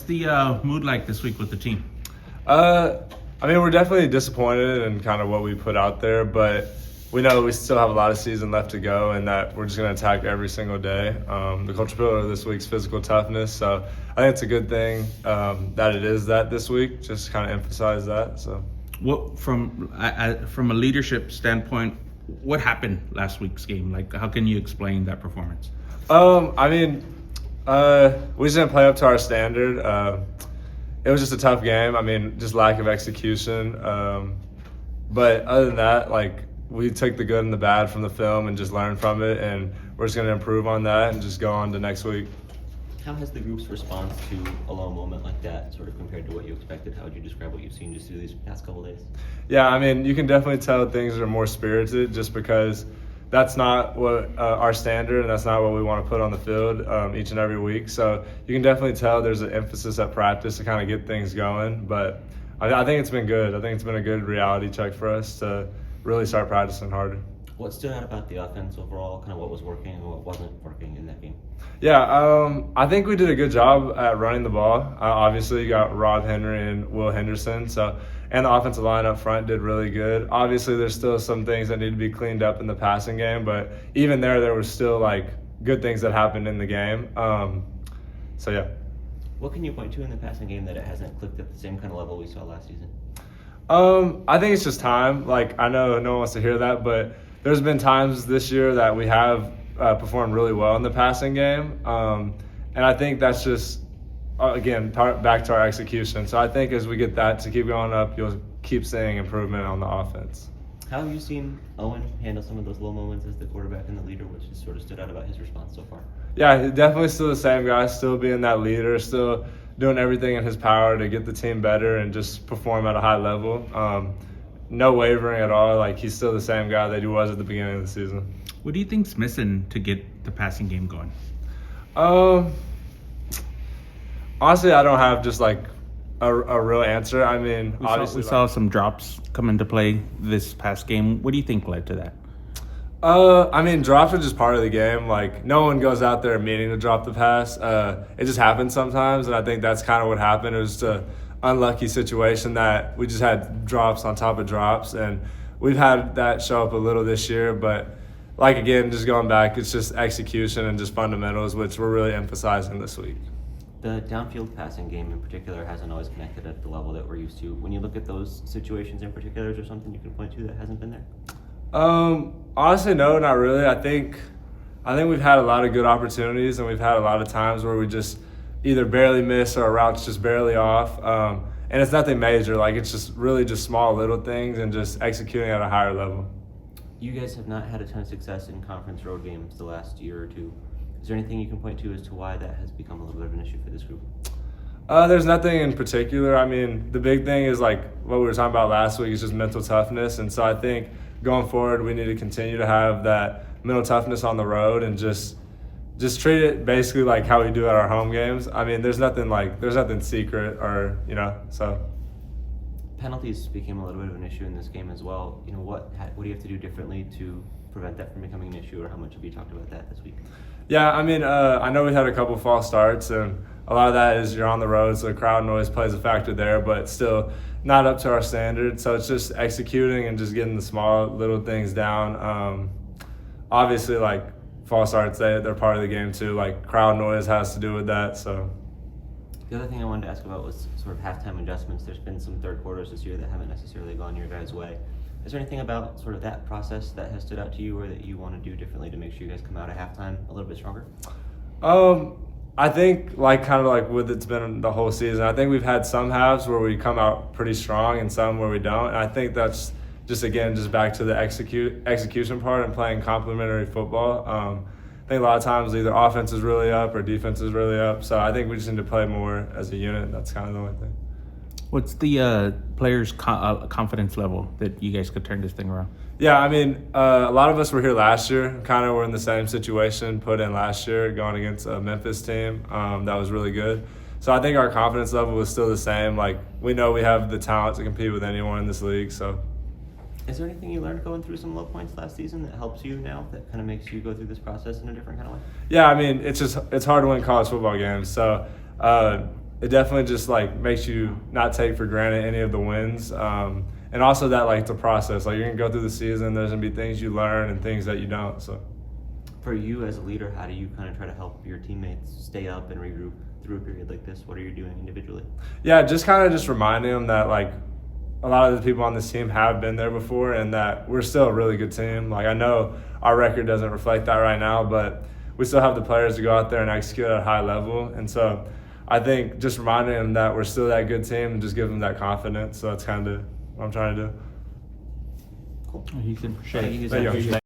the mood like this week with the team? We're definitely disappointed in kind of what we put out there, but we know we still have a lot of season left to go and that we're just going to attack every single day. The culture pillar this week's physical toughness, so I think it's a good thing that it is that this week, just kind of emphasize that. So, What from a leadership standpoint, what happened last week's game? Like, how can you explain that performance? We just didn't play up to our standard. It was just a tough game. Just lack of execution. But other than that, we took the good and the bad from the film and just learned from it, and we're just going to improve on that and just go on to next week. How has the group's response to a low moment like that sort of compared to what you expected? How would you describe what you've seen just through these past couple days? Yeah, you can definitely tell things are more spirited just because that's not what our standard and that's not what we want to put on the field each and every week. So you can definitely tell there's an emphasis at practice to kind of get things going. But I think it's been good. I think it's been a good reality check for us to really start practicing harder. What stood out about the offense overall, kind of what was working and what wasn't working in that game? Yeah, I think we did a good job at running the ball. Obviously, you got Rob Henry and Will Henderson, and the offensive line up front did really good. Obviously, there's still some things that need to be cleaned up in the passing game, but even there was still good things that happened in the game. Yeah. What can you point to in the passing game that it hasn't clicked at the same kind of level we saw last season? I think it's just time. I know no one wants to hear that, but there's been times this year that we have performed really well in the passing game. And I think that's just, again, back to our execution. So I think as we get that to keep going up, you'll keep seeing improvement on the offense. How have you seen Owen handle some of those low moments as the quarterback and the leader, which has sort of stood out about his response so far? Yeah, definitely still the same guy, still being that leader, still doing everything in his power to get the team better and just perform at a high level. No wavering at all. He's still the same guy that he was at the beginning of the season. What do you think's missing to get the passing game going? Honestly, I don't have just a real answer. We saw some drops come into play this past game. What do you think led to that? Drops are just part of the game. No one goes out there meaning to drop the pass. It just happens sometimes, and I think that's kind of what happened. It was just an unlucky situation that we just had drops on top of drops, and we've had that show up a little this year. But, again, just going back, it's just execution and just fundamentals, which we're really emphasizing this week. The downfield passing game in particular hasn't always connected at the level that we're used to. When you look at those situations in particular, is there something you can point to that hasn't been there? Honestly, no, not really. I think we've had a lot of good opportunities, and we've had a lot of times where we just either barely miss or our route's just barely off. And it's nothing major. It's just really just small little things and just executing at a higher level. You guys have not had a ton of success in conference road games the last year or two. Is there anything you can point to as to why that has become a little bit of an issue for this group? There's nothing in particular. The big thing is what we were talking about last week is just mental toughness. And so I think going forward, we need to continue to have that mental toughness on the road and just treat it basically like how we do at our home games. There's nothing secret or, so. Penalties became a little bit of an issue in this game as well. What do you have to do differently to prevent that from becoming an issue, or how much have you talked about that this week? Yeah, I know we had a couple false starts, and a lot of that is you're on the road, so crowd noise plays a factor there, but still not up to our standard. So it's just executing and just getting the small little things down. Obviously, false starts, they're part of the game too. Crowd noise has to do with that. So the other thing I wanted to ask about was sort of halftime adjustments. There's been some third quarters this year that haven't necessarily gone your guys' way. Is there anything about sort of that process that has stood out to you or that you want to do differently to make sure you guys come out at halftime a little bit stronger? I think with it's been the whole season, I think we've had some halves where we come out pretty strong and some where we don't. And I think that's just back to the execution part and playing complementary football. I think a lot of times either offense is really up or defense is really up. So I think we just need to play more as a unit. That's kind of the only thing. What's the players' confidence level that you guys could turn this thing around? Yeah, a lot of us were here last year. Kind of were in the same situation put in last year going against a Memphis team that was really good. So I think our confidence level was still the same. We know we have the talent to compete with anyone in this league. So, is there anything you learned going through some low points last season that helps you now, that kind of makes you go through this process in a different kind of way? Yeah, it's hard to win college football games. So it definitely just like makes you not take for granted any of the wins. And also that like it's a process. Like you're gonna go through the season, there's gonna be things you learn and things that you don't. So For you as a leader, how do you kind of try to help your teammates stay up and regroup through a period like this? What are you doing individually? yeah, just kind of just reminding them that like a lot of the people on this team have been there before and that we're still a really good team. Like I know our record doesn't reflect that right now, but we still have the players to go out there and execute at a high level. And so I think just reminding them that we're still that good team and just give them that confidence. So that's kind of what I'm trying to do. Cool. You can appreciate Thank you it. guys. Thank you.